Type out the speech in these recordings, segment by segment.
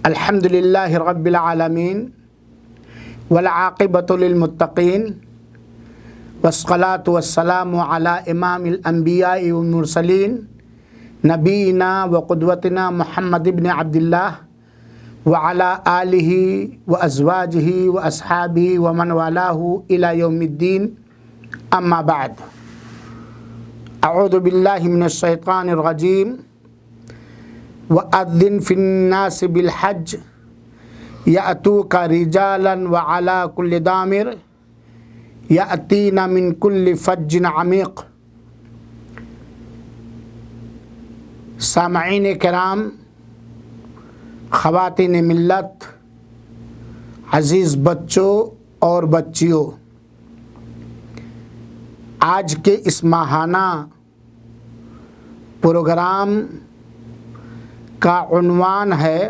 الحمد للہ رب العالمین والعاقبۃ للمتقین والصلاۃ والسلام علی امام الانبیاء والمرسلین نبینا وقدوتنا محمد بن عبداللہ وعلی آلہ وازواجہ واصحابہ ومن والاہ الی یوم الدین اما بعد اعوذ باللہ من الشیطان الرجیم وَأَذِّنْ فِي النَّاسِ بِالْحَجِّ يَأْتُوكَ رِجَالًا وَعَلَى كُلِّ ضَامِرٍ يَأْتِينَ مِنْ كُلِّ فَجٍّ عَمِيقٍ۔ سامعین کرام، خواتین ملت، عزیز بچوں اور بچیوں، آج کے اس ماہانہ پروگرام کا عنوان ہے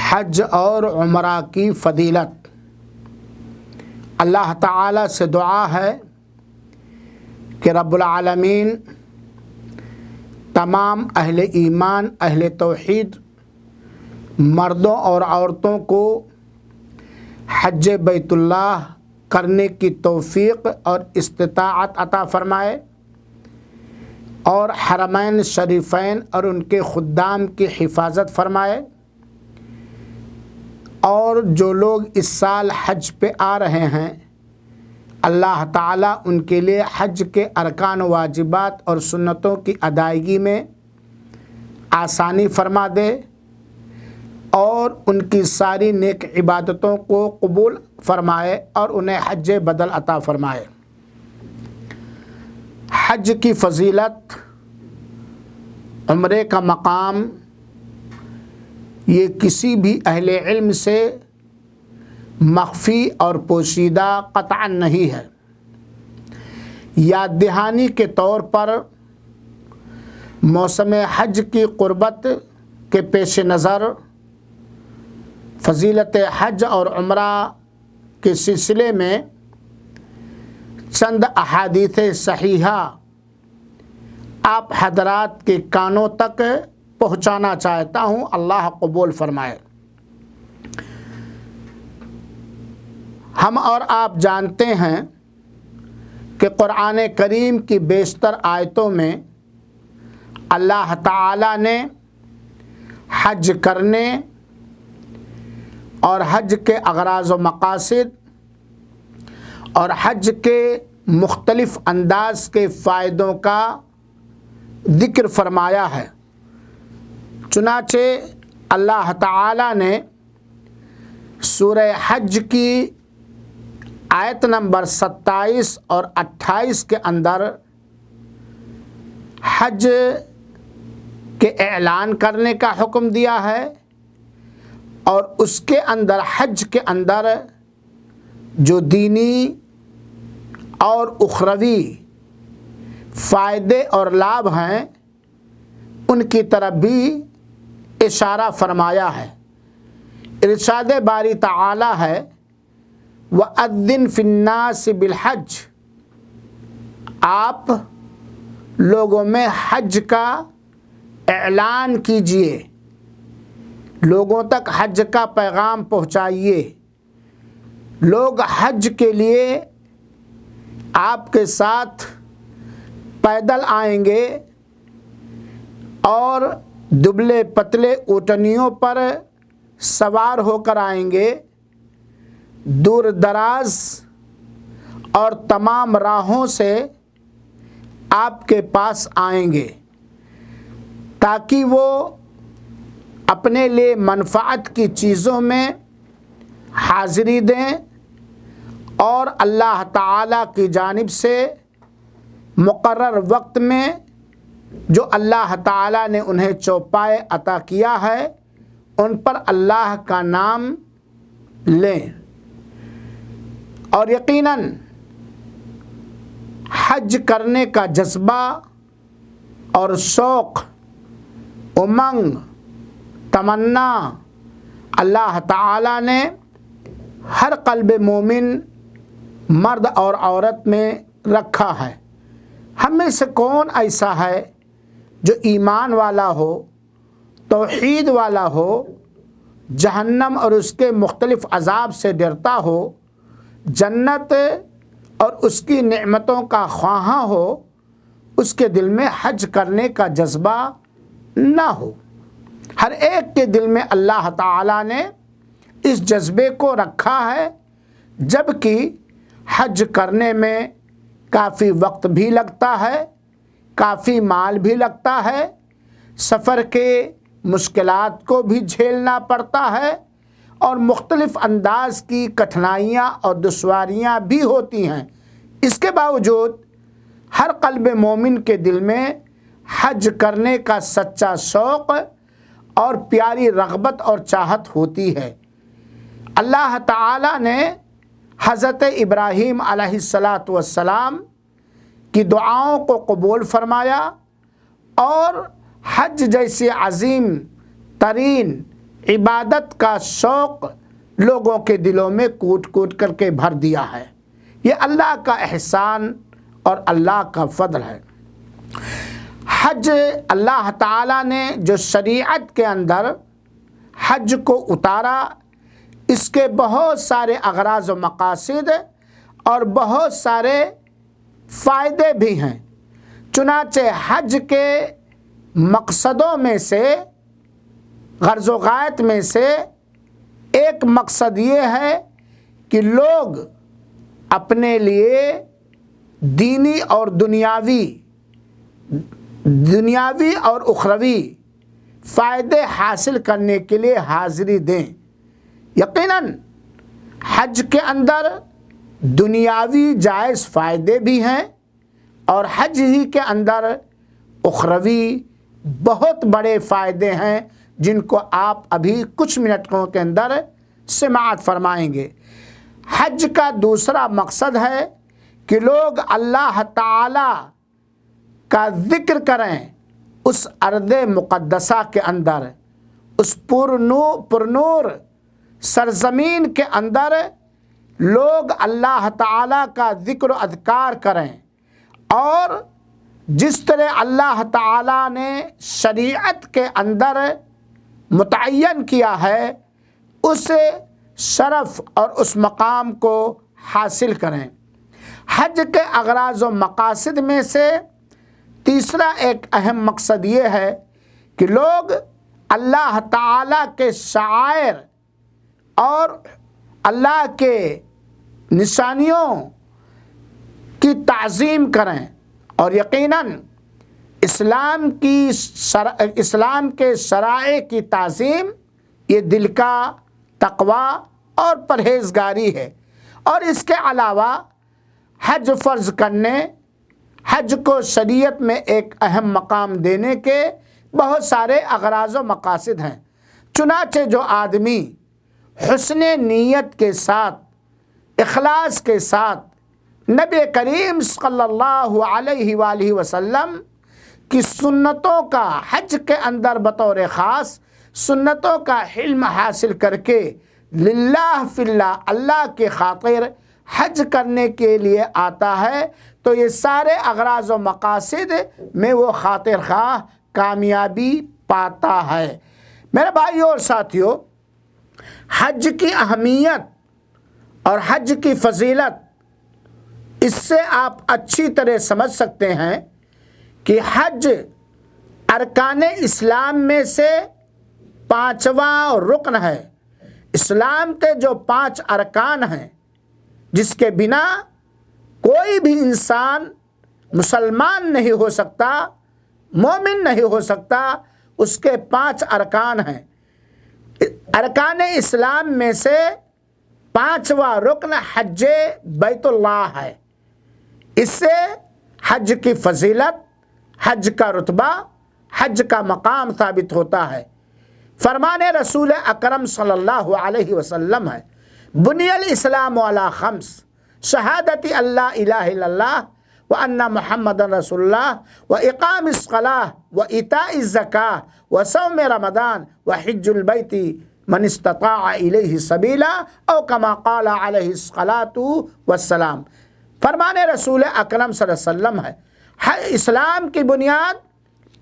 حج اور عمرہ کی فضیلت۔ اللہ تعالیٰ سے دعا ہے کہ رب العالمین تمام اہل ایمان، اہل توحید، مردوں اور عورتوں کو حج بیت اللہ کرنے کی توفیق اور استطاعت عطا فرمائے، اور حرمین شریفین اور ان کے خدام کی حفاظت فرمائے، اور جو لوگ اس سال حج پہ آ رہے ہیں اللہ تعالیٰ ان کے لیے حج کے ارکان و واجبات اور سنتوں کی ادائیگی میں آسانی فرما دے، اور ان کی ساری نیک عبادتوں کو قبول فرمائے اور انہیں حج بدل عطا فرمائے۔ حج کی فضیلت، عمرے کا مقام، یہ کسی بھی اہل علم سے مخفی اور پوشیدہ قطعا نہیں ہے۔ یاد دہانی کے طور پر موسم حج کی قربت کے پیش نظر فضیلت حج اور عمرہ کے سلسلے میں چند احادیث صحیحہ آپ حضرات کے کانوں تک پہنچانا چاہتا ہوں، اللہ قبول فرمائے۔ ہم اور آپ جانتے ہیں کہ قرآن کریم کی بیشتر آیتوں میں اللہ تعالیٰ نے حج کرنے اور حج کے اغراض و مقاصد اور حج کے مختلف انداز کے فائدوں کا ذکر فرمایا ہے۔ چنانچہ اللہ تعالیٰ نے سورہ حج کی آیت نمبر 27 اور 28 کے اندر حج کے اعلان کرنے کا حکم دیا ہے، اور اس کے اندر حج کے اندر جو دینی اور اخروی فائدے اور لابھ ہیں ان کی طرف بھی اشارہ فرمایا ہے۔ ارشاد باری تعالی ہے وَأَذِّنْ فِي النَّاسِ بِالْحَجِّ، آپ لوگوں میں حج کا اعلان کیجئے، لوگوں تک حج کا پیغام پہنچائیے۔ لوگ حج کے لیے آپ کے ساتھ پیدل آئیں گے اور دبلے پتلے اونٹنیوں پر سوار ہو کر آئیں گے، دور دراز اور تمام راہوں سے آپ کے پاس آئیں گے تاکہ وہ اپنے لیے منفعت کی چیزوں میں حاضری دیں، اور اللہ تعالیٰ کی جانب سے مقرر وقت میں جو اللہ تعالیٰ نے انہیں چوپائے عطا کیا ہے ان پر اللہ کا نام لیں۔ اور یقیناً حج کرنے کا جذبہ اور شوق، امنگ، تمنا اللہ تعالیٰ نے ہر قلب مومن مرد اور عورت میں رکھا ہے۔ ہم میں سے کون ایسا ہے جو ایمان والا ہو، توحید والا ہو، جہنم اور اس کے مختلف عذاب سے ڈرتا ہو، جنت اور اس کی نعمتوں کا خواہاں ہو، اس کے دل میں حج کرنے کا جذبہ نہ ہو۔ ہر ایک کے دل میں اللہ تعالیٰ نے اس جذبے کو رکھا ہے، جبکہ حج کرنے میں کافی وقت بھی لگتا ہے، کافی مال بھی لگتا ہے، سفر کے مشکلات کو بھی جھیلنا پڑتا ہے، اور مختلف انداز کی کٹھنائیاں اور دشواریاں بھی ہوتی ہیں۔ اس کے باوجود ہر قلب مومن کے دل میں حج کرنے کا سچا شوق اور پیاری رغبت اور چاہت ہوتی ہے۔ اللہ تعالیٰ نے حضرت ابراہیم علیہ السلام کی دعاؤں کو قبول فرمایا اور حج جیسی عظیم ترین عبادت کا شوق لوگوں کے دلوں میں کوٹ کوٹ کر کے بھر دیا ہے۔ یہ اللہ کا احسان اور اللہ کا فضل ہے۔ حج اللہ تعالیٰ نے جو شریعت کے اندر حج کو اتارا، اس کے بہت سارے اغراض و مقاصد اور بہت سارے فائدے بھی ہیں۔ چنانچہ حج کے مقصدوں میں سے، غرض و غایت میں سے ایک مقصد یہ ہے کہ لوگ اپنے لیے دینی اور دنیاوی اور اخروی فائدے حاصل کرنے کے لیے حاضری دیں۔ یقیناً حج کے اندر دنیاوی جائز فائدے بھی ہیں، اور حج ہی کے اندر اخروی بہت بڑے فائدے ہیں، جن کو آپ ابھی کچھ منٹوں کے اندر سماعت فرمائیں گے۔ حج کا دوسرا مقصد ہے کہ لوگ اللہ تعالی کا ذکر کریں اس ارض مقدسہ کے اندر، اس پرنور سرزمین کے اندر لوگ اللہ تعالیٰ کا ذکر و اذکار کریں، اور جس طرح اللہ تعالیٰ نے شریعت کے اندر متعین کیا ہے اس شرف اور اس مقام کو حاصل کریں۔ حج کے اغراض و مقاصد میں سے تیسرا ایک اہم مقصد یہ ہے کہ لوگ اللہ تعالیٰ کے شعائر اور اللہ کے نشانیوں کی تعظیم کریں، اور یقیناً اسلام کے شرائع کی تعظیم یہ دل کا تقوی اور پرہیزگاری ہے۔ اور اس کے علاوہ حج فرض کرنے، حج کو شریعت میں ایک اہم مقام دینے کے بہت سارے اغراض و مقاصد ہیں۔ چنانچہ جو آدمی حسن نیت کے ساتھ، اخلاص کے ساتھ نبی کریم صلی اللہ علیہ وآلہ وسلم کی سنتوں کا حج کے اندر بطور خاص سنتوں کا علم حاصل کر کے للہ فی اللہ اللہ کے خاطر حج کرنے کے لیے آتا ہے، تو یہ سارے اغراض و مقاصد میں وہ خاطر خواہ کامیابی پاتا ہے۔ میرے بھائیو اور ساتھیو، حج کی اہمیت اور حج کی فضیلت، اس سے آپ اچھی طرح سمجھ سکتے ہیں کہ حج ارکان اسلام میں سے 5واں رکن ہے۔ اسلام کے جو 5 ارکان ہیں، جس کے بنا کوئی بھی انسان مسلمان نہیں ہو سکتا، مومن نہیں ہو سکتا، اس کے 5 ارکان ہیں۔ ارکان اسلام میں سے 5واں رکن حج بیت اللہ ہے۔ اس سے حج کی فضیلت، حج کا رتبہ، حج کا مقام ثابت ہوتا ہے۔ فرمان رسول اکرم صلی اللہ علیہ وسلم ہے، بنی الاسلام علی 5، شہادت اللہ الہ الا اللہ وان محمد رسول اللہ واقام الصلاۃ وایتاء الزکاۃ وصوم رمضان وحج البیت من استطاع الیہ سبیلا او کما قال علیہ الصلاۃ والسلام۔ فرمان رسول اکرم صلی اللہ علیہ وسلم ہے، اسلام کی بنیاد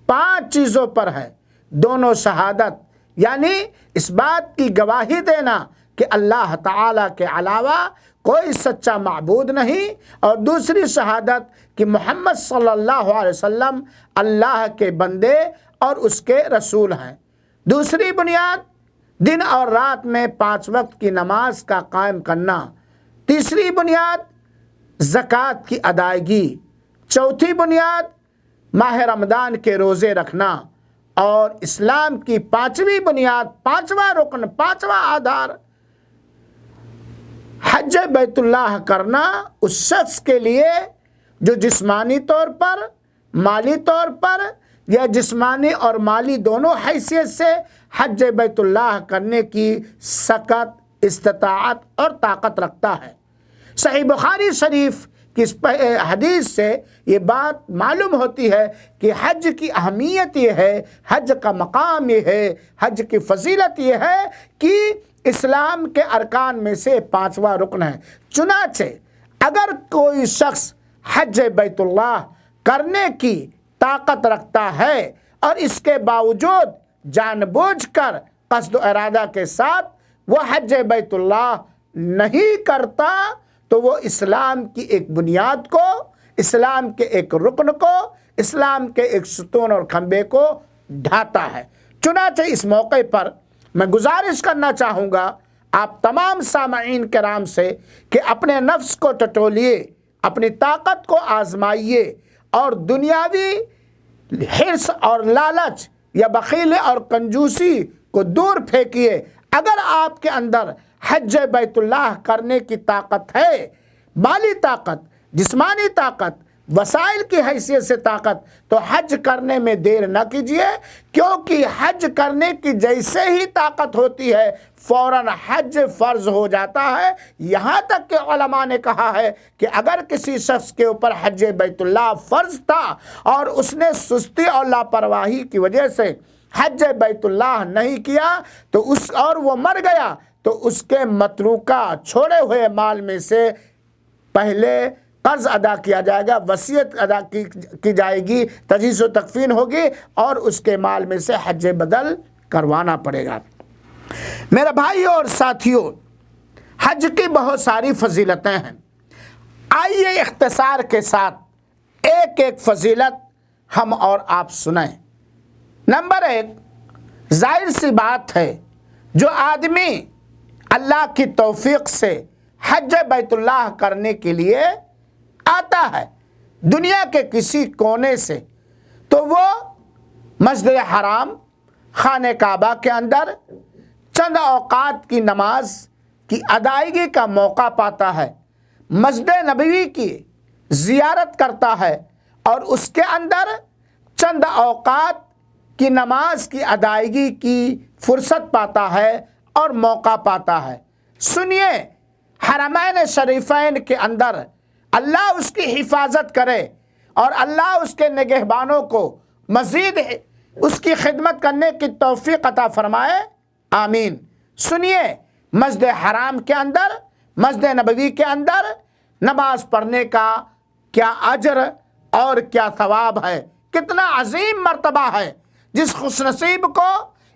5 چیزوں پر ہے۔ دونوں شہادت یعنی اس بات کی گواہی دینا کہ اللہ تعالیٰ کے علاوہ کوئی سچا معبود نہیں، اور دوسری شہادت کہ محمد صلی اللہ علیہ وسلم اللہ کے بندے اور اس کے رسول ہیں۔ دوسری بنیاد دن اور رات میں 5 وقت کی نماز کا قائم کرنا۔ تیسری بنیاد زکوٰۃ کی ادائیگی۔ چوتھی بنیاد ماہ رمضان کے روزے رکھنا۔ اور اسلام کی 5ویں بنیاد، 5واں رکن، 5واں آدھار حج بیت اللہ کرنا اس شخص کے لیے جو جسمانی طور پر، مالی طور پر یا جسمانی اور مالی دونوں حیثیت سے حج بیت اللہ کرنے کی سخت استطاعت اور طاقت رکھتا ہے۔ صحیح بخاری شریف کی اس حدیث سے یہ بات معلوم ہوتی ہے کہ حج کی اہمیت یہ ہے، حج کا مقام یہ ہے، حج کی فضیلت یہ ہے کہ اسلام کے ارکان میں سے 5واں رکن ہے۔ چنانچہ اگر کوئی شخص حج بیت اللہ کرنے کی طاقت رکھتا ہے اور اس کے باوجود جان بوجھ کر قصد و ارادہ کے ساتھ وہ حج بیت اللہ نہیں کرتا تو وہ اسلام کی ایک بنیاد کو، اسلام کے ایک رکن کو، اسلام کے ایک ستون اور کھمبے کو ڈھاتا ہے۔ چنانچہ اس موقع پر میں گزارش کرنا چاہوں گا آپ تمام سامعین کرام سے کہ اپنے نفس کو ٹٹولیے، اپنی طاقت کو آزمائیے اور دنیاوی حرص اور لالچ یا بخیلی اور کنجوسی کو دور پھینکیے۔ اگر آپ کے اندر حج بیت اللہ کرنے کی طاقت ہے، مالی طاقت، جسمانی طاقت، وسائل کی حیثیت سے طاقت، تو حج کرنے میں دیر نہ کیجیے، کیونکہ حج کرنے کی جیسے ہی طاقت ہوتی ہے فوراً حج فرض ہو جاتا ہے۔ یہاں تک کہ علماء نے کہا ہے کہ اگر کسی شخص کے اوپر حج بیت اللہ فرض تھا اور اس نے سستی اور لاپرواہی کی وجہ سے حج بیت اللہ نہیں کیا تو اور وہ مر گیا تو اس کے متروکہ چھوڑے ہوئے مال میں سے پہلے قرض ادا کیا جائے گا، وصیت ادا کی جائے گی، تجہیز و تکفین ہوگی اور اس کے مال میں سے حج بدل کروانا پڑے گا۔ میرے بھائیوں اور ساتھیوں، حج کی بہت ساری فضیلتیں ہیں۔ آئیے اختصار کے ساتھ ایک ایک فضیلت ہم اور آپ سنیں۔ نمبر 1، ظاہر سی بات ہے جو آدمی اللہ کی توفیق سے حج بیت اللہ کرنے کے لیے آتا ہے دنیا کے کسی کونے سے، تو وہ مسجد حرام، خانہ کعبہ کے اندر چند اوقات کی نماز کی ادائیگی کا موقع پاتا ہے، مسجد نبوی کی زیارت کرتا ہے اور اس کے اندر چند اوقات کی نماز کی ادائیگی کی فرصت پاتا ہے اور موقع پاتا ہے۔ سنیے، حرمین شریفین کے اندر اللہ اس کی حفاظت کرے اور اللہ اس کے نگہبانوں کو مزید اس کی خدمت کرنے کی توفیق عطا فرمائے، آمین۔ سنیے، مسجد حرام کے اندر، مسجد نبوی کے اندر نماز پڑھنے کا کیا اجر اور کیا ثواب ہے، کتنا عظیم مرتبہ ہے۔ جس خوش نصیب کو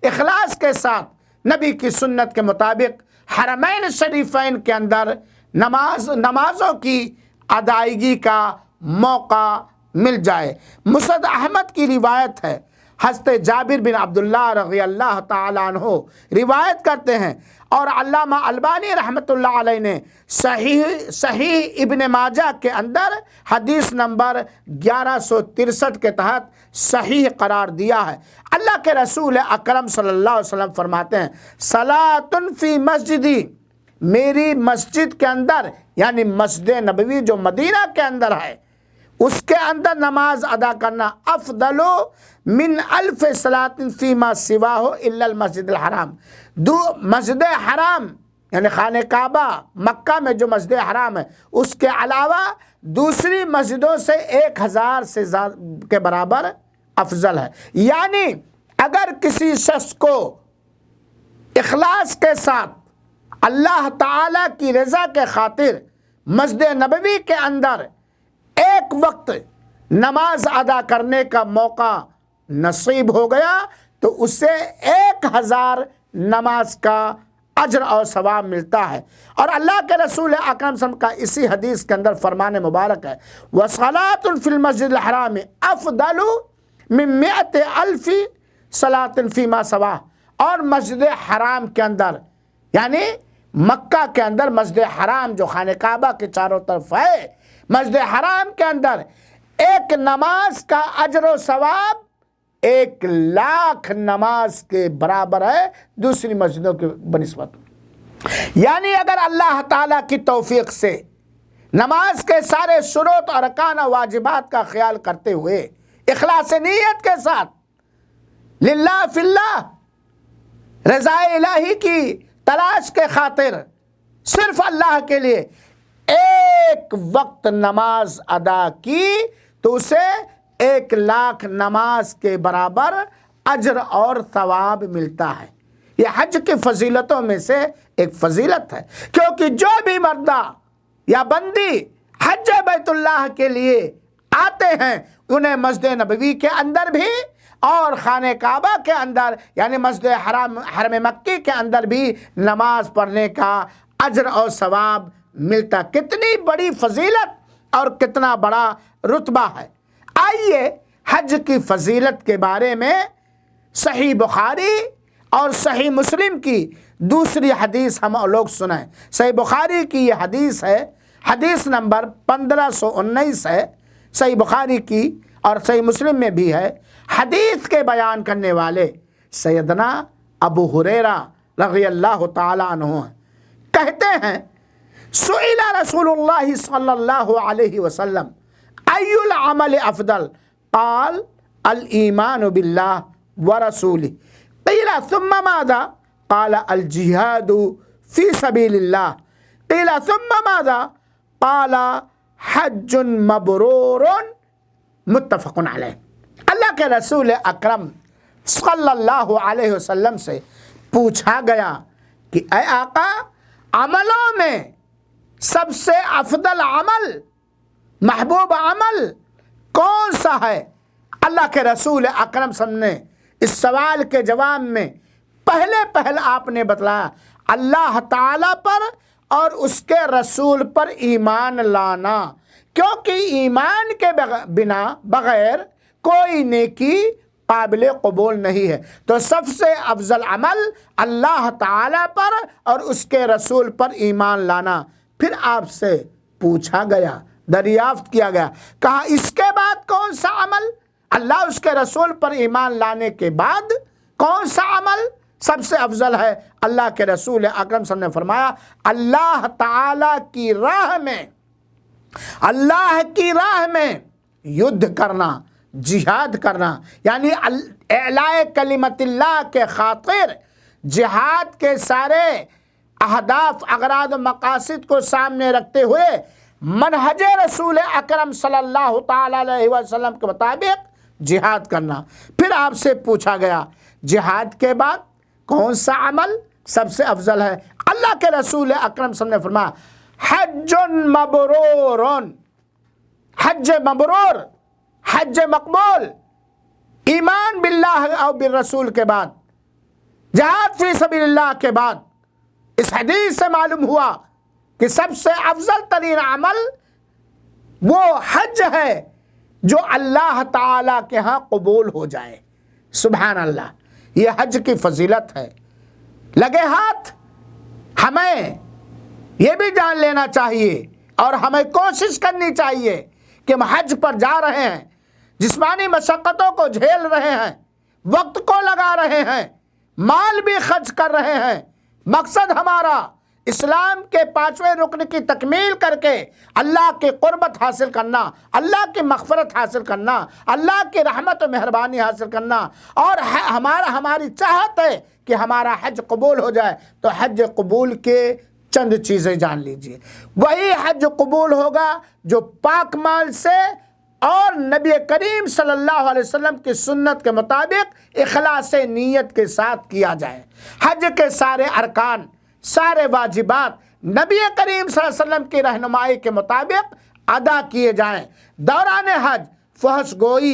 اخلاص کے ساتھ نبی کی سنت کے مطابق حرمین شریفین کے اندر نمازوں کی ادائیگی کا موقع مل جائے۔ مسند احمد کی روایت ہے، حضرت جابر بن عبداللہ رضی اللہ تعالیٰ عنہ روایت کرتے ہیں، اور علامہ البانی رحمۃ اللہ علیہ نے صحیح ابن ماجہ کے اندر حدیث نمبر 1163 کے تحت صحیح قرار دیا ہے۔ اللہ کے رسول اکرم صلی اللہ علیہ وسلم فرماتے ہیں، صلاۃ فی مسجدی، میری مسجد کے اندر، یعنی مسجد نبوی جو مدینہ کے اندر ہے، اس کے اندر نماز ادا کرنا افضل من 1000 صلاۃ فیما سواہ الا المسجد الحرام۔ مسجد حرام یعنی خانہ کعبہ مکہ میں جو مسجد حرام ہے، اس کے علاوہ دوسری مسجدوں سے 1000 سے زیادہ کے برابر افضل ہے۔ یعنی اگر کسی شخص کو اخلاص کے ساتھ اللہ تعالیٰ کی رضا کے خاطر مسجد نبوی کے اندر ایک وقت نماز ادا کرنے کا موقع نصیب ہو گیا تو اسے 1000 نماز کا اجر اور ثواب ملتا ہے۔ اور اللہ کے رسول اکرم صلی اللہ علیہ وسلم کا اسی حدیث کے اندر فرمان مبارک ہے، وَصَلَاةٌ فِي الْمَسْجِدِ الْحَرَامِ أَفْضَلُ مِن 100,000 صَلَاةٍ فِيمَا سَوَاهُ۔ اور مسجد حرام کے اندر، یعنی مکہ کے اندر مسجد حرام جو خانہ کعبہ کے چاروں طرف ہے، مسجد حرام کے اندر ایک نماز کا اجر و ثواب 1,00,000 نماز کے برابر ہے دوسری مسجدوں کی بنسبت۔ یعنی اگر اللہ تعالیٰ کی توفیق سے نماز کے سارے شروط اور ارکان و واجبات کا خیال کرتے ہوئے اخلاص نیت کے ساتھ للہ فی اللہ رضا الہی کی تلاش کے خاطر صرف اللہ کے لیے ایک وقت نماز ادا کی تو اسے 1,00,000 نماز کے برابر اجر اور ثواب ملتا ہے۔ یہ حج کی فضیلتوں میں سے ایک فضیلت ہے، کیونکہ جو بھی مردہ یا بندی حج بیت اللہ کے لیے آتے ہیں انہیں مسجد نبوی کے اندر بھی اور خانہ کعبہ کے اندر یعنی مسجد حرم مکی کے اندر بھی نماز پڑھنے کا اجر اور ثواب ملتا۔ کتنی بڑی فضیلت اور کتنا بڑا رتبہ ہے۔ آئیے حج کی فضیلت کے بارے میں صحیح بخاری اور صحیح مسلم کی دوسری حدیث ہم لوگ سنیں۔ صحیح بخاری کی یہ حدیث ہے، حدیث نمبر 1519 ہے صحیح بخاری کی، اور صحیح مسلم میں بھی ہے۔ حدیث کے بیان کرنے والے سیدنا ابو ہریرہ رضی اللہ تعالی عنہ ہیں۔ کہتے ہیں سئل رسول اللہ صلی اللہ علیہ وسلم ای العمل افضل قال الایمان باللہ ورسولہ قیل ثم ماذا قال الجہاد فی سبیل اللہ قیل ثم ماذا قال حج مبرور متفق علیہ۔ اللہ کے رسول اکرم صلی اللہ علیہ وسلم سے پوچھا گیا کہ اے آقا عملوں میں سب سے افضل عمل محبوب عمل کون سا ہے؟ اللہ کے رسول اکرم صلی اللہ علیہ وسلم نے اس سوال کے جواب میں پہلے آپ نے بتلایا اللہ تعالیٰ پر اور اس کے رسول پر ایمان لانا، کیونکہ ایمان کے بنا بغیر کوئی نیکی قابل قبول نہیں ہے۔ تو سب سے افضل عمل اللہ تعالیٰ پر اور اس کے رسول پر ایمان لانا۔ پھر آپ سے پوچھا گیا، دریافت کیا گیا، کہا اس کے بعد کون سا عمل؟ اللہ اس کے رسول پر ایمان لانے کے بعد کون سا عمل سب سے افضل ہے؟ اللہ کے رسول اکرم صلی اللہ علیہ وسلم نے فرمایا اللہ تعالیٰ کی راہ میں، اللہ کی راہ میں یدھ کرنا، جہاد کرنا، یعنی اعلاء کلمت اللہ کے خاطر جہاد کے سارے اہداف، اغراض و مقاصد کو سامنے رکھتے ہوئے منہج رسول اکرم صلی اللہ تعالی علیہ وسلم کے مطابق جہاد کرنا۔ پھر آپ سے پوچھا گیا جہاد کے بعد کون سا عمل سب سے افضل ہے؟ اللہ کے رسول اکرم صلی اللہ علیہ وسلم نے فرمایا حج مبرور، حج مبرور، حج مقبول، ایمان باللہ اور بالرسول کے بعد، جہاد فی سبیل اللہ کے بعد۔ اس حدیث سے معلوم ہوا کہ سب سے افضل ترین عمل وہ حج ہے جو اللہ تعالیٰ کے ہاں قبول ہو جائے۔ سبحان اللہ، یہ حج کی فضیلت ہے۔ لگے ہاتھ ہمیں یہ بھی جان لینا چاہیے اور ہمیں کوشش کرنی چاہیے کہ ہم حج پر جا رہے ہیں، جسمانی مشقتوں کو جھیل رہے ہیں، وقت کو لگا رہے ہیں، مال بھی خرچ کر رہے ہیں۔ مقصد ہمارا اسلام کے 5ویں رکن کی تکمیل کر کے اللہ کی قربت حاصل کرنا، اللہ کی مغفرت حاصل کرنا، اللہ کی رحمت و مہربانی حاصل کرنا، اور ہماری چاہت ہے کہ ہمارا حج قبول ہو جائے۔ تو حج قبول کے چند چیزیں جان لیجئے۔ وہی حج قبول ہوگا جو پاک مال سے اور نبی کریم صلی اللہ علیہ وسلم کی سنت کے مطابق اخلاص نیت کے ساتھ کیا جائے۔ حج کے سارے ارکان، سارے واجبات نبی کریم صلی اللہ علیہ وسلم کی رہنمائی کے مطابق ادا کیے جائیں۔ دوران حج فحش گوئی،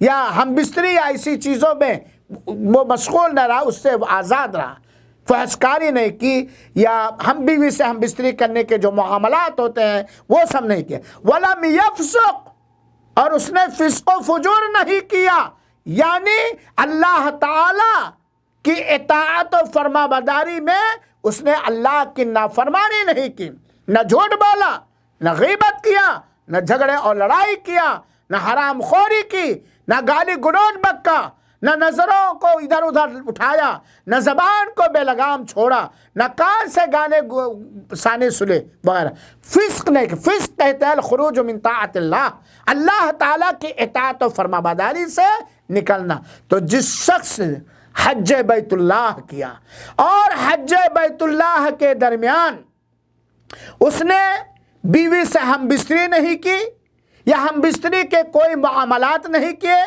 یا ہم بستری یا ایسی چیزوں میں وہ مشغول نہ رہا، اس سے وہ آزاد رہا، فحش کاری نہیں کی، یا ہم بیوی سے ہم بستری کرنے کے جو معاملات ہوتے ہیں وہ سب نہیں کیے۔ وَلَمْ يَفْسُقْ، اور اس نے فسق و فجور نہیں کیا، یعنی اللہ تعالی کی اطاعت و فرما برداری میں اس نے اللہ کی نافرمانی نہیں کی، نہ جھوٹ بولا، نہ غیبت کیا، نہ جھگڑے اور لڑائی کیا، نہ حرام خوری کی، نہ گالی گلوچ بکا، نہ نظروں کو ادھر ادھر اٹھایا، نہ زبان کو بے لگام چھوڑا، نہ کان سے گانے سانے سلے وغیرہ۔ فسق نہیں، فسق کہتے ہیں الخروج من طاعت اللہ، اللہ تعالیٰ کی اطاعت و فرما برداری سے نکلنا۔ تو جس شخص حج بیت اللہ کیا اور حج بیت اللہ کے درمیان اس نے بیوی سے ہم بستری نہیں کی، یا ہم بستری کے کوئی معاملات نہیں کیے،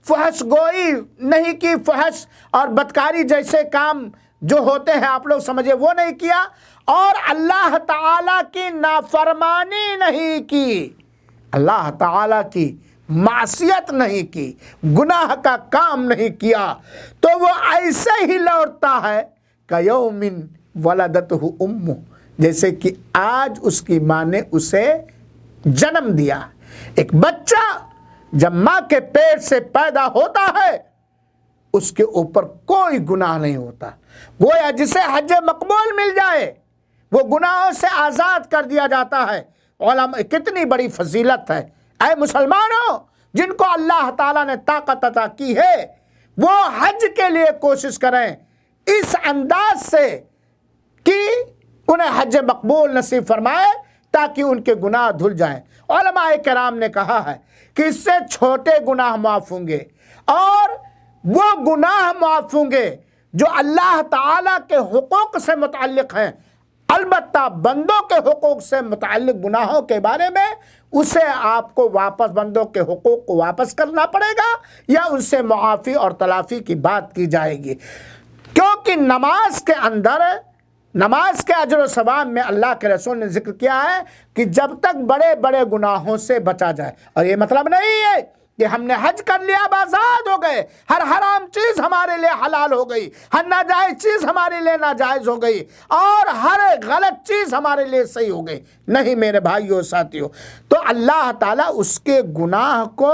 فحش گوئی نہیں کی، فحش اور بدکاری جیسے کام جو ہوتے ہیں آپ لوگ سمجھے وہ نہیں کیا، اور اللہ تعالیٰ کی نافرمانی نہیں کی، اللہ تعالیٰ کی معصیت نہیں کی، گناہ کا کام نہیں کیا، تو وہ ایسے ہی لوٹتا ہے کیوم ولدتہ امہ، جیسے کہ آج اس کی ماں نے اسے جنم دیا۔ ایک بچہ جب ماں کے پیٹ سے پیدا ہوتا ہے اس کے اوپر کوئی گناہ نہیں ہوتا، گویا جسے حج مقبول مل جائے وہ گناہوں سے آزاد کر دیا جاتا ہے۔ علماء کتنی بڑی فضیلت ہے۔ اے مسلمانوں، جن کو اللہ تعالیٰ نے طاقت عطا کی ہے وہ حج کے لیے کوشش کریں اس انداز سے کہ انہیں حج مقبول نصیب فرمائے تاکہ ان کے گناہ دھل جائیں۔ علماء کرام نے کہا ہے کہ اس سے چھوٹے گناہ معاف ہوں گے، اور وہ گناہ معاف ہوں گے جو اللہ تعالیٰ کے حقوق سے متعلق ہیں۔ البتہ بندوں کے حقوق سے متعلق گناہوں کے بارے میں اسے آپ کو واپس بندوں کے حقوق کو واپس کرنا پڑے گا، یا ان سے معافی اور تلافی کی بات کی جائے گی، کیونکہ نماز کے اندر، نماز کے اجر و ثواب میں اللہ کے رسول نے ذکر کیا ہے کہ جب تک بڑے بڑے گناہوں سے بچا جائے، اور یہ مطلب نہیں ہے کہ ہم نے حج کر لیا اب آزاد ہو گئے، ہر حرام چیز ہمارے لیے حلال ہو گئی، ہر ناجائز چیز ہمارے لیے ناجائز ہو گئی، اور ہر غلط چیز ہمارے لیے صحیح ہو گئی۔ نہیں میرے بھائیو ساتھیو، تو اللہ تعالیٰ اس کے گناہ کو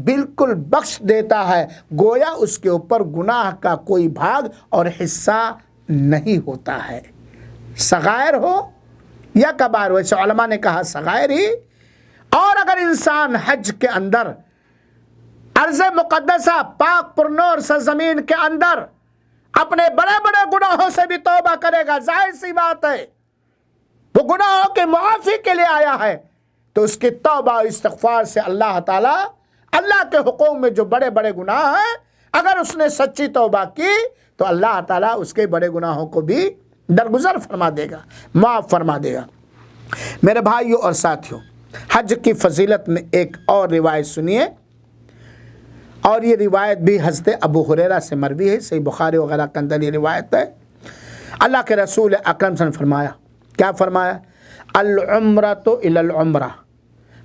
بالکل بخش دیتا ہے، گویا اس کے اوپر گناہ کا کوئی بھاگ اور حصہ نہیں ہوتا ہے، صغائر ہو یا کبائر۔ ویسے علماء نے کہا صغائر ہی، اور اگر انسان حج کے اندر ارض مقدسہ پاک پرنور سرزمین کے اندر اپنے بڑے بڑے گناہوں سے بھی توبہ کرے گا، ظاہر سی بات ہے وہ گناہوں کے معافی کے لیے آیا ہے، تو اس کی توبہ و استغفار سے اللہ تعالیٰ اللہ کے حقوق میں جو بڑے بڑے گناہ ہیں اگر اس نے سچی توبہ کی تو اللہ تعالیٰ اس کے بڑے گناہوں کو بھی درگزر فرما دے گا، معاف فرما دے گا۔ میرے بھائیوں اور ساتھیوں، حج کی فضیلت میں ایک اور روایت سنیے، اور یہ روایت بھی حضرت ابو ہریرہ سے مروی ہے، صحیح بخاری وغیرہ کے اندر یہ روایت ہے۔ اللہ کے رسول اکرم صلی اللہ علیہ وسلم نے فرمایا، کیا فرمایا؟ العمرۃ الی العمرہ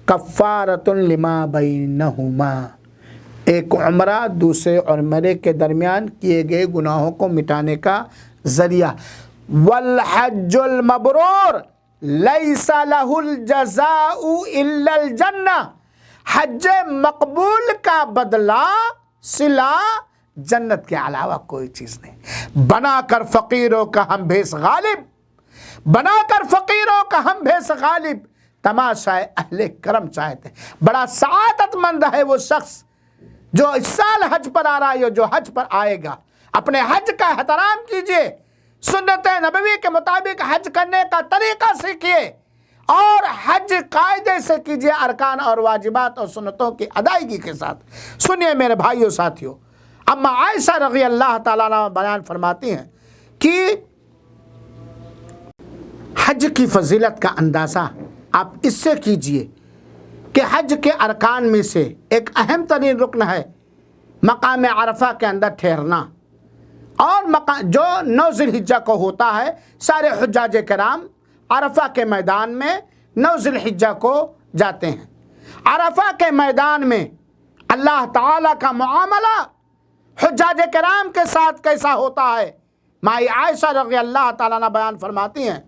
کفارۃ لما بینہما، ایک عمرہ دوسرے عمرے کے درمیان کیے گئے گناہوں کو مٹانے کا ذریعہ۔ والحج المبرور لیس لہ الجزاء الا الجنہ، حج مقبول کا بدلہ صلہ جنت کے علاوہ کوئی چیز نہیں۔ بنا کر فقیروں کا ہم بھیس غالب، بنا کر فقیروں کا ہم بھیس غالب، تماشا اہل کرم چاہتے ہیں۔ بڑا سعادت مند ہے وہ شخص جو اس سال حج پر آ رہا ہے، جو حج پر آئے گا۔ اپنے حج کا احترام کیجئے، سنت نبوی کے مطابق حج کرنے کا طریقہ سیکھیے، اور حج قاعدے سے کیجئے، ارکان اور واجبات اور سنتوں کی ادائیگی کے ساتھ۔ سنیے میرے بھائیو ساتھیو، اما عائشہ رضی اللہ تعالیٰ عنہ بیان فرماتی ہیں کہ حج کی فضیلت کا اندازہ آپ اس سے کیجئے کہ حج کے ارکان میں سے ایک اہم ترین رکن ہے مقام عرفہ کے اندر ٹھہرنا، اور جو 9 ذی الحجہ کو ہوتا ہے، سارے حجاج کرام عرفہ کے میدان میں 9 ذی الحجہ کو جاتے ہیں۔ عرفہ کے میدان میں اللہ تعالیٰ کا معاملہ حجاج کرام کے ساتھ کیسا ہوتا ہے؟ مائی عائشہ رضی اللہ تعالیٰ عنہ بیان فرماتی ہیں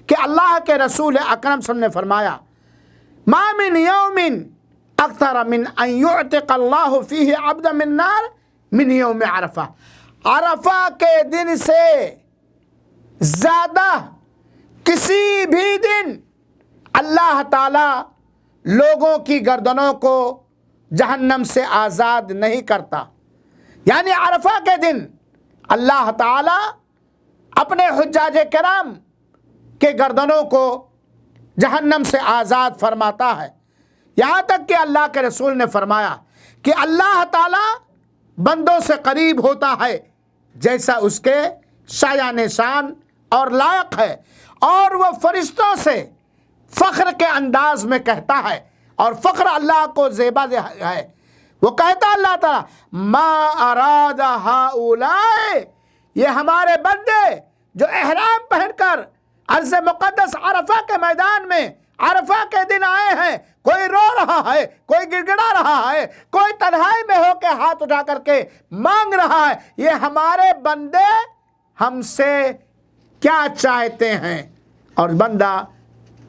کہ اللہ کے رسول اکرم صلی اللہ علیہ وسلم نے فرمایا ما من یوم اکثر من ان یعتق اللہ فیہ عبدا من نار من یوم عرفہ، عرفہ کے دن سے زیادہ کسی بھی دن اللہ تعالیٰ لوگوں کی گردنوں کو جہنم سے آزاد نہیں کرتا۔ یعنی عرفہ کے دن اللہ تعالیٰ اپنے حجاج کرام کے گردنوں کو جہنم سے آزاد فرماتا ہے، یہاں تک کہ اللہ کے رسول نے فرمایا کہ اللہ تعالیٰ بندوں سے قریب ہوتا ہے جیسا اس کے شایان شان اور لائق ہے، اور وہ فرشتوں سے فخر کے انداز میں کہتا ہے، اور فخر اللہ کو زیبا ہے، وہ کہتا اللہ تعالیٰ ما اراد ہؤلاء، یہ ہمارے بندے جو احرام پہن کر عرض مقدس عرفہ کے میدان میں عرفہ کے دن آئے ہیں، کوئی رو رہا ہے، کوئی گڑ گڑا رہا ہے، کوئی تنہائی میں ہو کے ہاتھ اٹھا کر کے مانگ رہا ہے، یہ ہمارے بندے ہم سے کیا چاہتے ہیں؟ اور بندہ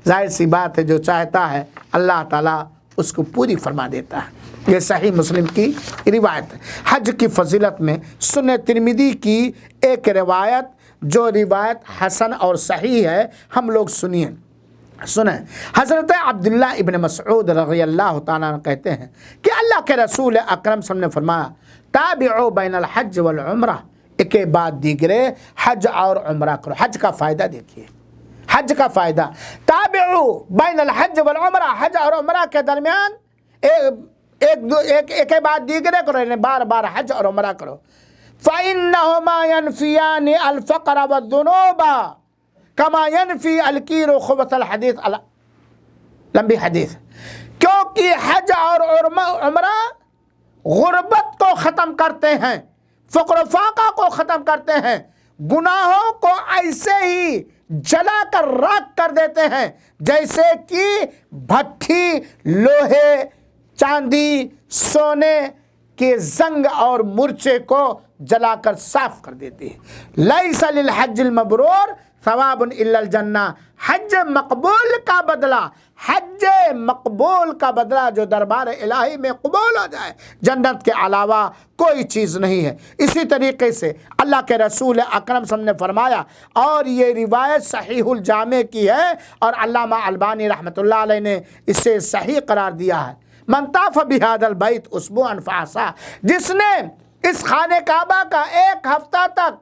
ظاہر سی بات ہے جو چاہتا ہے اللہ تعالیٰ اس کو پوری فرما دیتا ہے۔ یہ صحیح مسلم کی روایت ہے۔ حج کی فضیلت میں سنن ترمذی کی ایک روایت جو روایت حسن اور صحیح ہے، ہم لوگ سنیں۔ حضرت عبداللہ ابن مسعود رضی اللہ تعالیٰ عنہ کہتے ہیں کہ اللہ کے رسول اکرم صلی اللہ علیہ وسلم نے فرمایا تابعوا بین الحج والعمرہ، ایک بعد دیگرے حج اور عمرہ کرو۔ حج کا فائدہ دیکھیے، حج کا فائدہ، تابعوا بین الحج والعمرہ، حج اور عمرہ کے درمیان ایک بعد دیگرے کرو، یعنی بار بار حج اور عمرہ کرو۔ فَإِنَّهُمَا يَنْفِيَانِ الْفَقْرَ وَالذُّنُوبَ كَمَا يَنْفِي الْكِيرُ خُبُثَ الْحَدِيثِ، لمبی حدیث، کیونکہ حج اور عمرہ غربت کو ختم کرتے ہیں، فقر و فاقہ کو ختم کرتے ہیں، گناہوں کو ایسے ہی جلا کر راکھ کر دیتے ہیں جیسے کہ بھٹی لوہے، چاندی، سونے کے زنگ اور مرچے کو جلا کر صاف کر دیتی ہے۔ لیس للحج المبرور ثواب الا الجنہ، حج مقبول کا بدلہ، حج مقبول کا بدلہ جو دربار الہی میں قبول ہو جائے، جنت کے علاوہ کوئی چیز نہیں ہے۔ اسی طریقے سے اللہ کے رسول اکرم صلی اللہ علیہ وسلم نے فرمایا، اور یہ روایت صحیح الجامع کی ہے اور علامہ البانی رحمۃ اللہ علیہ نے اسے صحیح قرار دیا ہے، من طاف بہذا البیت اسبوعا فعصا، جس نے اس خانہ کعبہ کا ایک ہفتہ تک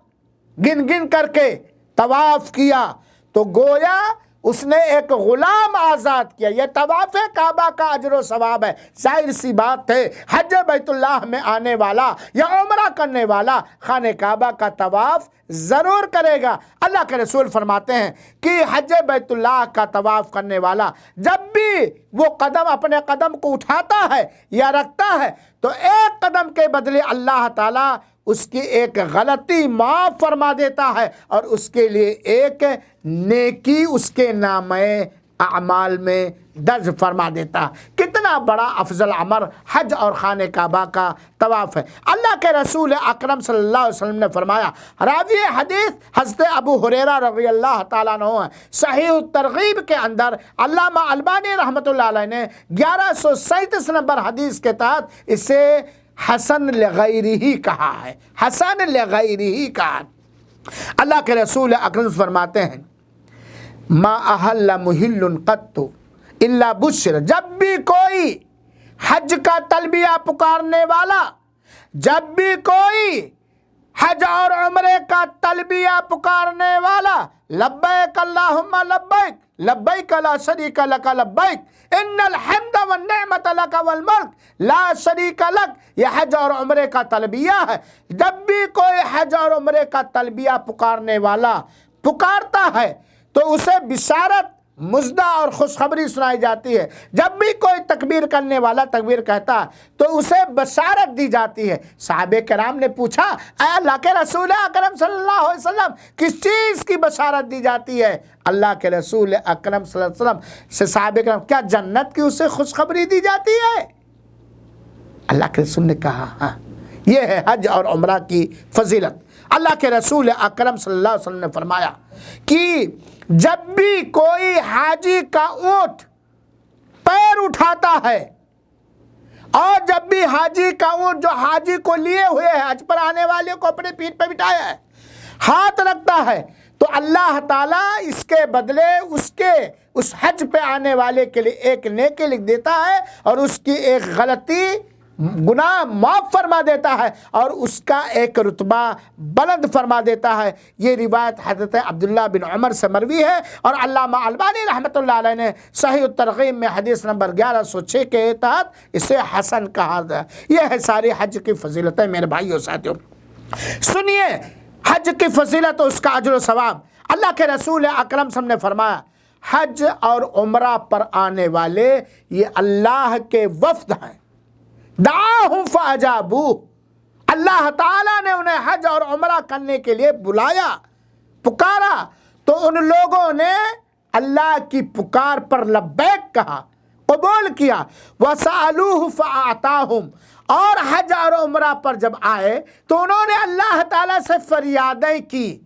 گن گن کر کے طواف کیا تو گویا اس نے ایک غلام آزاد کیا۔ یہ طواف کعبہ کا اجر و ثواب ہے۔ ظاہر سی بات ہے حج بیت اللہ میں آنے والا یا عمرہ کرنے والا خانہ کعبہ کا طواف ضرور کرے گا۔ اللہ کے رسول فرماتے ہیں کہ حج بیت اللہ کا طواف کرنے والا جب بھی وہ قدم اپنے قدم کو اٹھاتا ہے یا رکھتا ہے تو ایک قدم کے بدلے اللہ تعالیٰ اس کی ایک غلطی معاف فرما دیتا ہے اور اس کے لیے ایک نیکی اس کے نامہ اعمال میں درج فرما دیتا ہے۔ کتنا بڑا افضل عمل حج اور خانہ کعبہ کا طواف ہے۔ اللہ کے رسول اکرم صلی اللہ علیہ وسلم نے فرمایا، راوی حدیث حضرت ابو ہریرہ رضی اللہ تعالیٰ عنہ ہے، صحیح الترغیب کے اندر علامہ البانی رحمۃ اللہ علیہ نے 1137 نمبر حدیث کے تحت اسے حسن لغیرہ کہا ہے، حسن لغیرہ کہا۔ اللہ کے رسول اکرم فرماتے ہیں ما احل محل قط الا بشر، جب بھی کوئی حج کا تلبیہ پکارنے والا، جب بھی کوئی حج اور عمرے کا تلبیہ پکارنے والا، لبیک اللہم لبیک لبیک لا شریک لک لبیک ان الحمد والنعمت لک والملک لا شریک لک، یہ حج اور عمرے کا تلبیہ ہے۔ جب بھی کوئی حج اور عمرے کا تلبیہ پکارنے والا پکارتا ہے تو اسے بشارت، مژدہ اور خوشخبری سنائی جاتی ہے۔ جب بھی کوئی تکبیر کرنے والا تکبیر کہتا ہے تو اسے بشارت دی جاتی ہے۔ صحابہ کرام نے پوچھا، اے اللہ کے رسول اکرم صلی اللہ علیہ وسلم کس چیز کی بشارت دی جاتی ہے؟ اللہ کے رسول اکرم صلی اللہ علیہ وسلم سے صحابہ کرام، کیا جنت کی اسے خوشخبری دی جاتی ہے؟ اللہ کے رسول نے کہا ہاں یہ ہے حج اور عمرہ کی فضیلت۔ اللہ کے رسول اکرم صلی اللہ علیہ وسلم نے فرمایا کہ جب بھی کوئی حاجی کا اونٹ پیر اٹھاتا ہے اور جب بھی حاجی کا اونٹ جو حاجی کو لیے ہوئے ہے، حج پر آنے والے کو اپنے پیٹھ پہ بٹھایا ہے، ہاتھ رکھتا ہے، تو اللہ تعالیٰ اس کے بدلے اس حج پہ آنے والے کے لیے ایک نیکی لکھ دیتا ہے اور اس کی ایک غلطی گناہ معاف فرما دیتا ہے اور اس کا ایک رتبہ بلند فرما دیتا ہے۔ یہ روایت حضرت عبداللہ بن عمر سے مروی ہے اور علامہ البانی رحمۃ اللہ علیہ نے صحیح الترغیب میں حدیث نمبر 1106 کے تحت اسے حسن کہا ہے۔ یہ ہے ساری حج کی فضیلتیں میرے بھائیو ساتھیوں۔ سنیے حج کی فضیلت، اس کا اجر و ثواب۔ اللہ کے رسول اکرم صلی اللہ علیہ وسلم نے فرمایا حج اور عمرہ پر آنے والے یہ اللہ کے وفد ہیں، دعاہم فاجابوہ، اللہ تعالیٰ نے انہیں حج اور عمرہ کرنے کے لیے بلایا، پکارا، تو ان لوگوں نے اللہ کی پکار پر لبیک کہا، قبول کیا، وسألوہ فأعطاہم، اور حج اور عمرہ پر جب آئے تو انہوں نے اللہ تعالیٰ سے فریادیں کی،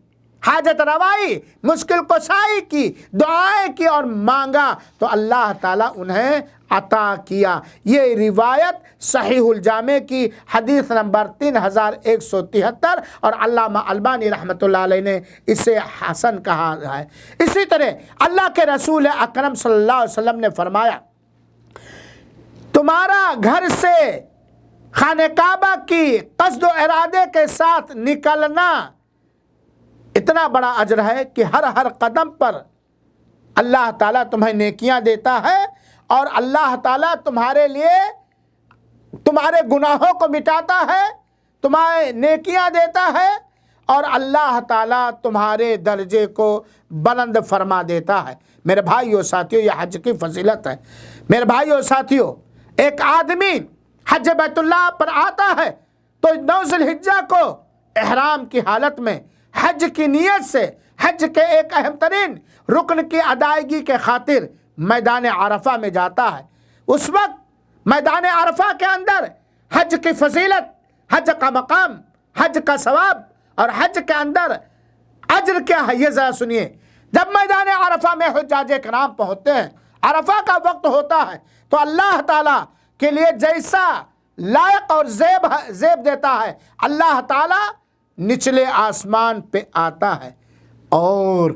حاجت روائی، مشکل کشائی کی، دعائیں کی اور مانگا تو اللہ تعالیٰ انہیں عطا کیا۔ یہ روایت صحیح الجامع کی حدیث نمبر 3173 اور علامہ البانی رحمۃ اللہ علیہ نے اسے حسن کہا ہے۔ اسی طرح اللہ کے رسول اکرم صلی اللہ علیہ وسلم نے فرمایا تمہارا گھر سے خانہ کعبہ کی قصد و ارادے کے ساتھ نکلنا اتنا بڑا اجر ہے کہ ہر قدم پر اللہ تعالیٰ تمہیں نیکیاں دیتا ہے اور اللہ تعالیٰ تمہارے لیے تمہارے گناہوں کو مٹاتا ہے، تمہیں نیکیاں دیتا ہے اور اللہ تعالیٰ تمہارے درجے کو بلند فرما دیتا ہے۔ میرے بھائیو ساتھیو، یہ حج کی فضیلت ہے۔ میرے بھائیو ساتھیو، ایک آدمی حج بیت اللہ پر آتا ہے تو 9 ذی الحجہ کو احرام کی حالت میں حج کی نیت سے حج کے ایک اہم ترین رکن کی ادائیگی کے خاطر میدان عرفہ میں جاتا ہے۔ اس وقت میدان عرفہ کے اندر حج کی فضیلت، حج کا مقام، حج کا ثواب اور حج کے اندر اجر کیا ہے یہ ذرا سنیے۔ جب میدان عرفہ میں حجاج کرام پہنچتے ہیں، عرفہ کا وقت ہوتا ہے تو اللہ تعالیٰ کے لیے جیسا لائق اور زیب دیتا ہے، اللہ تعالیٰ نچلے آسمان پہ آتا ہے اور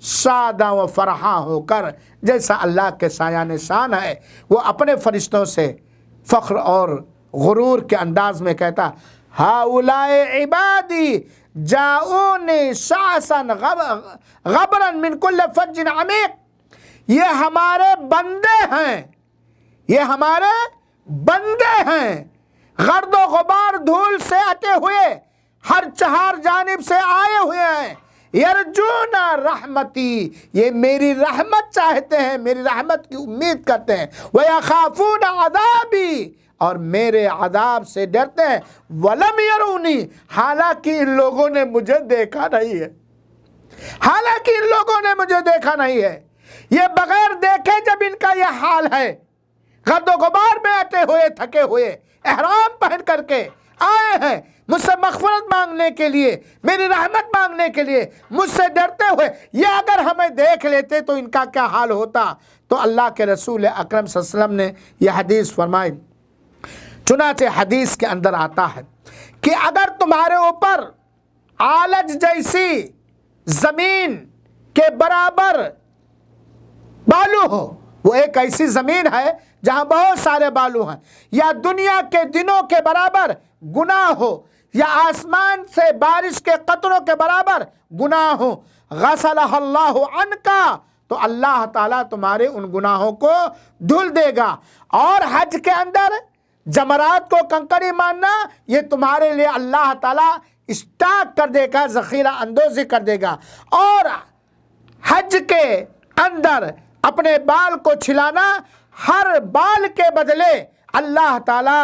سادہ و فرحاں ہو کر جیسا اللہ کے سایہ شان ہے وہ اپنے فرشتوں سے فخر اور غرور کے انداز میں کہتا ہؤلاء عبادی جاؤنی شعثا غبرا من کل فج عمیق، یہ ہمارے بندے ہیں، یہ ہمارے بندے ہیں، گرد و غبار دھول سے اٹے ہوئے، ہر چہار جانب سے آئے ہوئے ہیں، یرجون رحمتی، یہ میری رحمت چاہتے ہیں، میری رحمت کی امید کرتے ہیں، وَيَخَافُونَ عَذَابِي، اور میرے عذاب سے ڈرتے ہیں، وَلَمْ يَرُونِي، حالانکہ ان لوگوں نے مجھے دیکھا نہیں ہے، حالانکہ ان لوگوں نے مجھے دیکھا نہیں ہے۔ یہ بغیر دیکھے جب ان کا یہ حال ہے، گرد و غبار میں اٹے ہوئے، تھکے ہوئے، احرام پہن کر کے آئے ہیں مجھ سے مغفرت مانگنے کے لیے، میری رحمت مانگنے کے لیے، مجھ سے ڈرتے ہوئے، یہ اگر ہمیں دیکھ لیتے تو ان کا کیا حال ہوتا۔ تو اللہ کے رسول اکرم صلی اللہ علیہ وسلم نے یہ حدیث فرمائی۔ چنانچہ حدیث کے اندر آتا ہے کہ اگر تمہارے اوپر عالج جیسی زمین کے برابر بالو ہو، وہ ایک ایسی زمین ہے جہاں بہت سارے بالو ہیں، یا دنیا کے دنوں کے برابر گناہ ہو، یا آسمان سے بارش کے قطروں کے برابر گناہ ہو، غسلہ اللہ عنکا، تو اللہ تعالیٰ تمہارے ان گناہوں کو دھل دے گا۔ اور حج کے اندر جمرات کو کنکڑی ماننا، یہ تمہارے لیے اللہ تعالیٰ اسٹاک کر دے گا، ذخیرہ اندوزی کر دے گا۔ اور حج کے اندر اپنے بال کو چھلانا، ہر بال کے بدلے اللہ تعالیٰ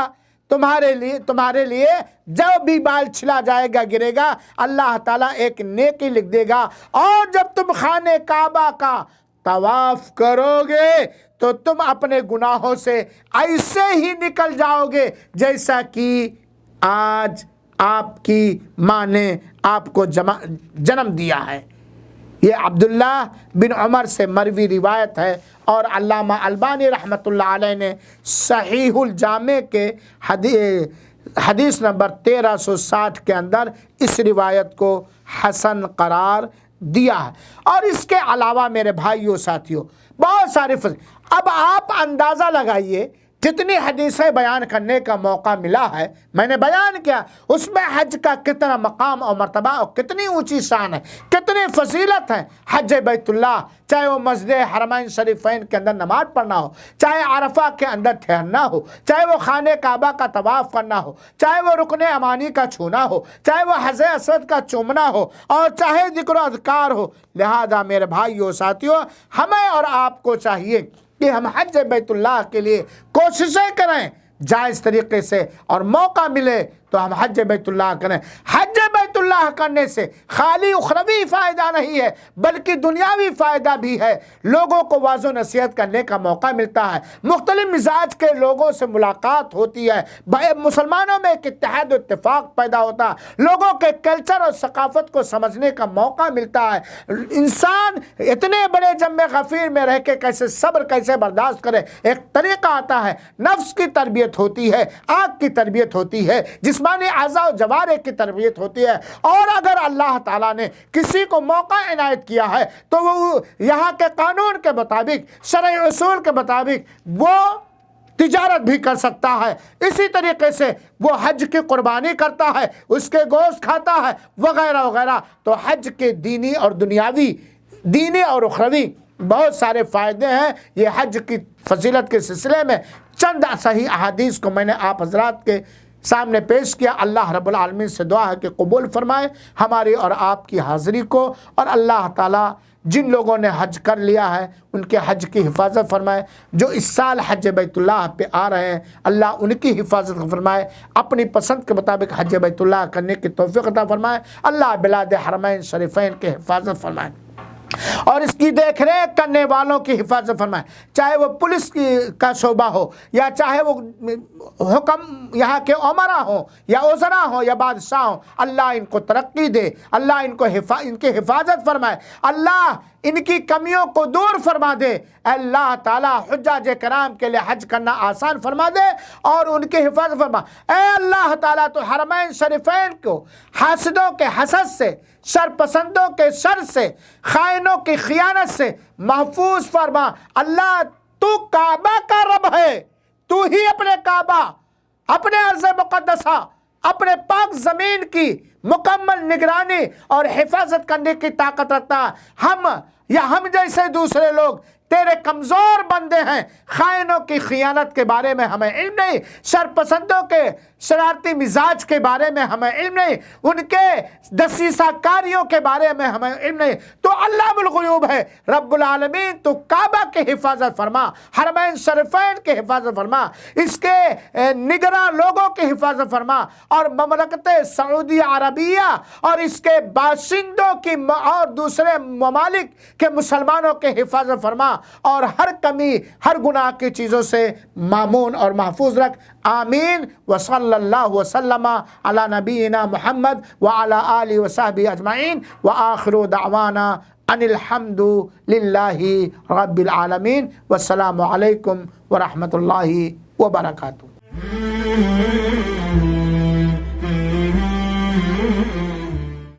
تمہارے لیے جو بھی بال چھلا جائے گا، گرے گا، اللہ تعالیٰ ایک نیکی لکھ دے گا۔ اور جب تم خانہ کعبہ کا طواف کرو گے تو تم اپنے گناہوں سے ایسے ہی نکل جاؤ گے جیسا کہ آج آپ کی ماں نے آپ کو جنم دیا ہے۔ یہ عبداللہ بن عمر سے مروی روایت ہے، اور علامہ البانی رحمۃ اللہ علیہ نے صحیح الجامع کے حدیث نمبر 1360 کے اندر اس روایت کو حسن قرار دیا ہے۔ اور اس کے علاوہ میرے بھائیوں ساتھیوں بہت سارے اب آپ اندازہ لگائیے، جتنی حدیثیں بیان کرنے کا موقع ملا ہے میں نے بیان کیا، اس میں حج کا کتنا مقام اور مرتبہ اور کتنی اونچی شان ہے، کتنی فضیلت ہے۔ حج بیت اللہ، چاہے وہ مسجد حرمین شریفین کے اندر نماز پڑھنا ہو، چاہے عرفہ کے اندر ٹھہرنا ہو، چاہے وہ خانہ کعبہ کا طواف کرنا ہو، چاہے وہ رکن امانی کا چھونا ہو، چاہے وہ حجر اسود کا چومنا ہو، اور چاہے ذکر و اذکار ہو۔ لہذا میرے بھائیوں ساتھیوں، ہمیں اور آپ کو چاہیے کہ ہم حج بیت اللہ کے لیے کوششیں کریں جائز طریقے سے، اور موقع ملے تو ہم حج بیت اللہ کریں۔ حج بیت اللہ کرنے سے خالی اخروی فائدہ نہیں ہے بلکہ دنیاوی فائدہ بھی ہے۔ لوگوں کو واعظ و نصیحت کرنے کا موقع ملتا ہے، مختلف مزاج کے لوگوں سے ملاقات ہوتی ہے، مسلمانوں میں ایک اتحاد و اتفاق پیدا ہوتا ہے، لوگوں کے کلچر اور ثقافت کو سمجھنے کا موقع ملتا ہے۔ انسان اتنے بڑے جم غفیر میں رہ کے کیسے صبر کیسے برداشت کرے، ایک طریقہ آتا ہے۔ نفس کی تربیت ہوتی ہے، آنکھ کی تربیت ہوتی ہے، جسمانی اعضاء و جوارح کی تربیت ہوتی ہے۔ اور اگر اللہ تعالیٰ نے کسی کو موقع عنایت کیا ہے تو وہ یہاں کے قانون کے مطابق، شرعی اصول کے مطابق وہ تجارت بھی کر سکتا ہے۔ اسی طریقے سے وہ حج کی قربانی کرتا ہے، اس کے گوشت کھاتا ہے وغیرہ وغیرہ۔ تو حج کے دینی اور دنیاوی، دینی اور اخروی بہت سارے فائدے ہیں۔ یہ حج کی فضیلت کے سلسلے میں چند صحیح احادیث کو میں نے آپ حضرات کے سامنے پیش کیا۔ اللہ رب العالمین سے دعا ہے کہ قبول فرمائے ہماری اور آپ کی حاضری کو، اور اللہ تعالیٰ جن لوگوں نے حج کر لیا ہے ان کے حج کی حفاظت فرمائے۔ جو اس سال حج بیت اللہ پہ آ رہے ہیں اللہ ان کی حفاظت فرمائے، اپنی پسند کے مطابق حج بیت اللہ کرنے کی توفیق عطا فرمائے۔ اللہ بلاد حرمین شریفین کی حفاظت فرمائے اور اس کی دیکھ ریکھ کرنے والوں کی حفاظت فرمائے، چاہے وہ پولیس کا شعبہ ہو، یا چاہے وہ حکم یہاں کے عمرا ہوں یا وزراء ہوں یا بادشاہ ہوں۔ اللہ ان کو ترقی دے، اللہ ان کی حفاظت فرمائے، اللہ ان کی کمیوں کو دور فرما دے۔ اللہ تعالیٰ حجاج کرام کے لیے حج کرنا آسان فرما دے اور ان کی حفاظت فرما۔ اے اللہ تعالیٰ تو حرمین شریفین کو حاسدوں کے حسد سے، شر پسندوں کے شر سے، خائنوں کی خیانت سے محفوظ فرما۔ اللہ تو کعبہ کا رب ہے، تو ہی اپنے کعبہ، اپنے ارض مقدسہ، اپنے پاک زمین کی مکمل نگرانی اور حفاظت کرنے کی طاقت رکھتا ہے۔ ہم جیسے دوسرے لوگ تیرے کمزور بندے ہیں، خائنوں کی خیانت کے بارے میں ہمیں علم نہیں، شر پسندوں کے شرارتی مزاج کے بارے میں ہمیں علم نہیں، ان کے دسیسہ کاریوں کے بارے میں ہمیں علم نہیں۔ تو علام الغیوب ہے رب العالمین، تو کعبہ کی حفاظت فرما، حرمین شریفین کی حفاظت فرما، اس کے نگراں لوگوں کی حفاظت فرما، اور مملکت سعودی عربیہ اور اس کے باشندوں کی اور دوسرے ممالک کے مسلمانوں کی حفاظت فرما، اور ہر کمی، ہر گناہ کی چیزوں سے مامون اور محفوظ رکھ۔ آمین۔ وصلی اللہ وسلم علی نبینا محمد وعلی آلہ وصحبہ اجمعین، وآخر دعوانا ان الحمد للہ رب العالمین، والسلام علیکم ورحمۃ اللہ وبرکاتہ۔